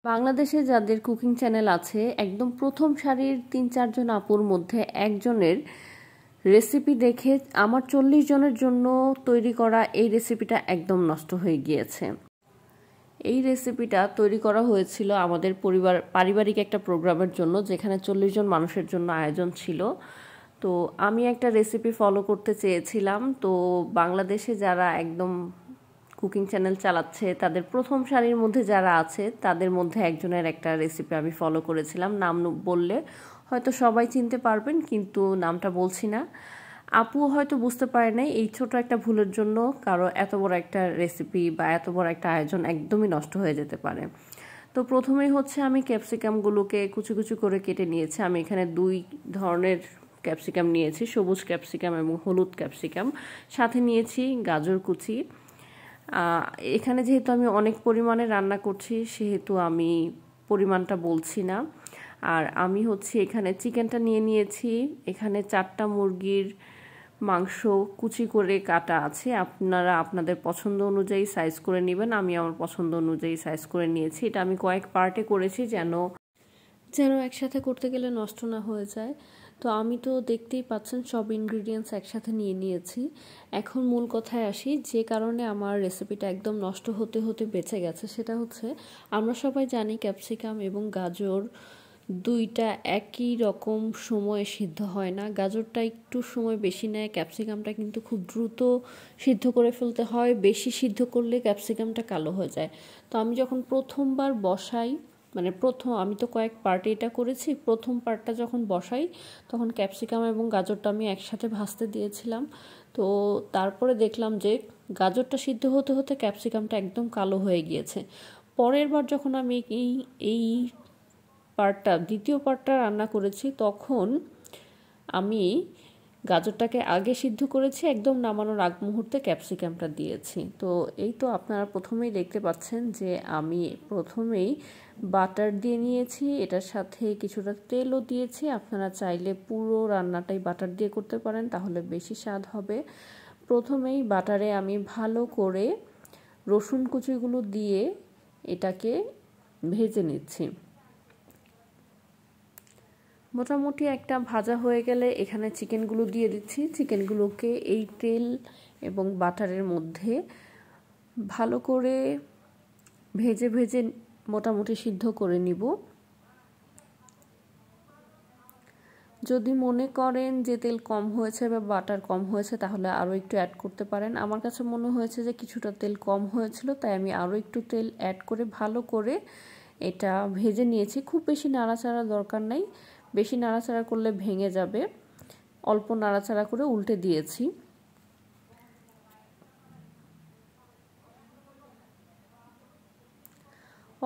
বাংলাদেশে যাদের cooking channel আছে একদম প্রথম সারির ৩-৪ জন আপুর মধ্যে একজনের রেসিপি দেখে আমার ৪০ জনের জন্য তৈরি করা এই রেসিপিটা একদম নষ্ট হয়ে গিয়েছে। এই রেসিপিটা তৈরি করা হয়েছিল আমাদের পারিবারিক একটা প্রোগ্রামের জন্য, যেখানে ৪০ জন মানুষের জন্য আয়োজন ছিল। তো আমি একটা রেসিপি ফলো করতে চেয়েছিলাম। তো বাংলাদেশে যারা একদম কুকিং চ্যানেল চালাচ্ছে তাদের প্রথম সারির মধ্যে যারা আছে তাদের মধ্যে একজনের একটা রেসিপি আমি ফলো করেছিলাম। নাম বললে হয়তো সবাই চিনতে পারবেন, কিন্তু নামটা বলছি না। আপু হয়তো বুঝতে পারে নাই এই ছোট একটা ভুলের জন্য কারো এত বড় একটা রেসিপি বা এত বড় একটা আয়োজন একদমই নষ্ট হয়ে যেতে পারে। তো প্রথমেই হচ্ছে আমি ক্যাপসিকামগুলোকে কুচি কুচি করে কেটে নিয়েছি। আমি এখানে 2 ধরনের ক্যাপসিকাম নিয়েছি, সবুজ ক্যাপসিকাম এবং হলুদ ক্যাপসিকাম। সাথে নিয়েছি গাজর কুচি। এখানে যেহেতু আমি অনেক পরিমাণে রান্না করছি সেহেতু আমি পরিমাণটা বলছি না। আর আমি হচ্ছে এখানে চিকেনটা নিয়ে নিয়েছি। এখানে 4টা মুরগির মাংস কুচি করে কাটা আছে। আপনারা আপনাদের পছন্দ অনুযায়ী সাইজ করে নেবেন। আমি আমার পছন্দ অনুযায়ী সাইজ করে নিয়েছি। এটা আমি কয়েক পার্টে করেছি যেন একসাথে করতে গেলে নষ্ট না হয়ে যায়। তো আমি তো দেখতেই পাচ্ছেন সব ইনগ্রিডিয়েন্টস একসাথে নিয়ে নিয়েছি। এখন মূল কথায় আসি, যে কারণে আমার রেসিপিটা একদম নষ্ট হতে হতে বেঁচে গেছে সেটা হচ্ছে আমরা সবাই জানি ক্যাপসিকাম এবং গাজর দুইটা একই রকম সময়ে সিদ্ধ হয় না। গাজরটা একটু সময় বেশি নেয়, ক্যাপসিকামটা কিন্তু খুব দ্রুত সিদ্ধ করে ফেলতে হয়। বেশি সিদ্ধ করলে ক্যাপসিকামটা কালো হয়ে যায়। তো আমি যখন প্রথমবার বসাই, আমি তো কয়েক পার্টে এটা করেছি, প্রথম পার্টটা যখন বসাই তখন ক্যাপসিকাম এবং গাজরটা আমি একসাথে ভাজতে দিয়েছিলাম। তো তারপরে দেখলাম যে গাজরটা সিদ্ধ হতে হতে ক্যাপসিকামটা একদম কালো হয়ে গিয়েছে। পরের বার যখন আমি এই দ্বিতীয় পার্টটা রান্না করেছি তখন আমি গাজরটাকে আগে সিদ্ধ করেছি, একদম নামানোর আগ মুহূর্তে ক্যাপসিকামটা দিয়েছি। তো এই তো আপনারা প্রথমেই দেখতে পাচ্ছেন যে আমি প্রথমেই বাটার দিয়ে নিয়েছি, এটার সাথে কিছুটা তেলও দিয়েছি। আপনারা চাইলে পুরো রান্নাটাই বাটার দিয়ে করতে পারেন, তাহলে বেশি স্বাদ হবে। প্রথমেই বাটারে আমি ভালো করে রসুন কুচিগুলো দিয়ে এটাকে ভেজে নিচ্ছি। মোটামুটি একটা ভাজা হয়ে গেলে এখানে চিকেনগুলো দিয়ে দিচ্ছি। চিকেনগুলোকে এই তেল এবং বাটারের মধ্যে ভালো করে ভেজে ভেজে মোটামুটি সিদ্ধ করে নিব। যদি মনে করেন যে তেল কম হয়েছে বা বাটার কম হয়েছে তাহলে আরও একটু অ্যাড করতে পারেন। আমার কাছে মনে হয়েছে যে কিছুটা তেল কম হয়েছিল, তাই আমি আরও একটু তেল অ্যাড করে ভালো করে এটা ভেজে নিয়েছি। খুব বেশি নাড়াচাড়া দরকার নাই, বেশি নাড়াচাড়া করলে ভেঙে যাবে। অল্প নাড়াচাড়া করে উল্টে দিয়েছি।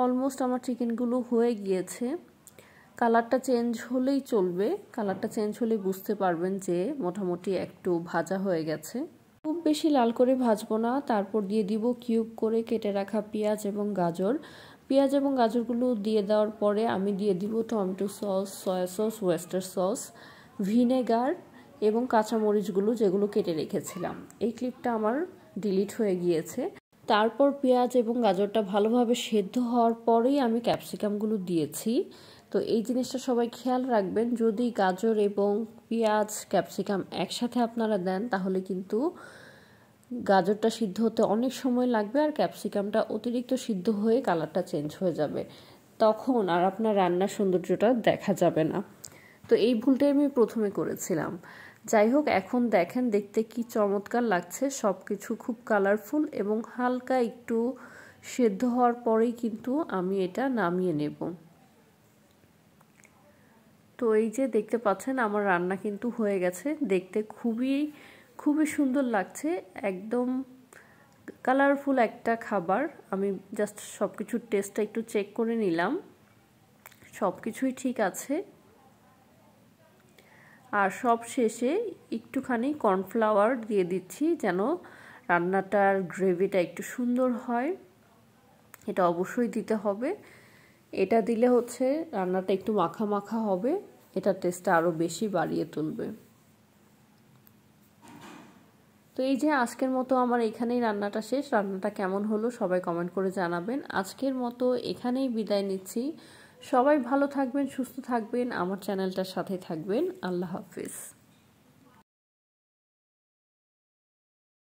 অলমোস্ট আমার চিকেনগুলো হয়ে গিয়েছে। কালারটা চেঞ্জ হলেই চলবে, কালারটা চেঞ্জ হলেই বুঝতে পারবেন যে মোটামুটি একটু ভাজা হয়ে গেছে। খুব বেশি লাল করে ভাজবো না। তারপর দিয়ে দিব কিউব করে কেটে রাখা পেঁয়াজ এবং গাজর। পেঁয়াজ এবং গাজরগুলো দিয়ে দেওয়ার পরে আমি দিয়ে দিব tomato sauce, soya sauce, oyster sauce, vinegar এবং কাঁচামরিচগুলো যেগুলো কেটে রেখেছিলাম। এই ক্লিপটা আমার ডিলিট হয়ে গিয়েছে। তারপর পেঁয়াজ এবং গাজরটা ভালোভাবে সেদ্ধ হওয়ার পরেই আমি ক্যাপসিকামগুলো দিয়েছি। তো এই জিনিসটা সবাই খেয়াল রাখবেন, যদি গাজর এবং পেঁয়াজ ক্যাপসিকাম একসাথে আপনারা দেন তাহলে কিন্তু গাজরটা সিদ্ধ হতে অনেক সময় লাগবে আর ক্যাপসিকামটা অতিরিক্ত সিদ্ধ হয়ে কালারটা চেঞ্জ হয়ে যাবে, তখন আর আপনার রান্নার সৌন্দর্যটা দেখা যাবে না। তো এই ভুলটাই আমি প্রথমে করেছিলাম। যাই হোক, এখন দেখেন দেখতে কি চমৎকার লাগছে। সব কিছু খুব কালারফুল এবং হালকা একটু সেদ্ধ হওয়ার পরেই কিন্তু আমি এটা নামিয়ে নেব। তো এই যে দেখতে পাচ্ছেন আমার রান্না কিন্তু হয়ে গেছে। দেখতে খুবই খুবই সুন্দর লাগছে, একদম কালারফুল একটা খাবার। আমি জাস্ট সব কিছুর টেস্টটা একটু চেক করে নিলাম, সব কিছুই ঠিক আছে। আর সব শেষে একটুখানি কর্নফ্লাওয়ার দিয়ে দিচ্ছি যেন রান্নাটার গ্রেভিটা একটু সুন্দর হয়। এটা অবশ্যই দিতে হবে। এটা দিলে হচ্ছে রান্নাটা একটু মাখা মাখা হবে, এটা টেস্টটা আরও বেশি বাড়িয়ে তুলবে। তো এই যে আজকের মতো আমার এখানেই রান্নাটা শেষ। রান্নাটা কেমন হলো সবাই কমেন্ট করে জানাবেন। আজকের মতো এখানেই বিদায় নিচ্ছি। সবাই ভালো থাকবেন, সুস্থ থাকবেন, আমার চ্যানেলটার সাথে থাকবেন। আল্লাহ হাফিজ।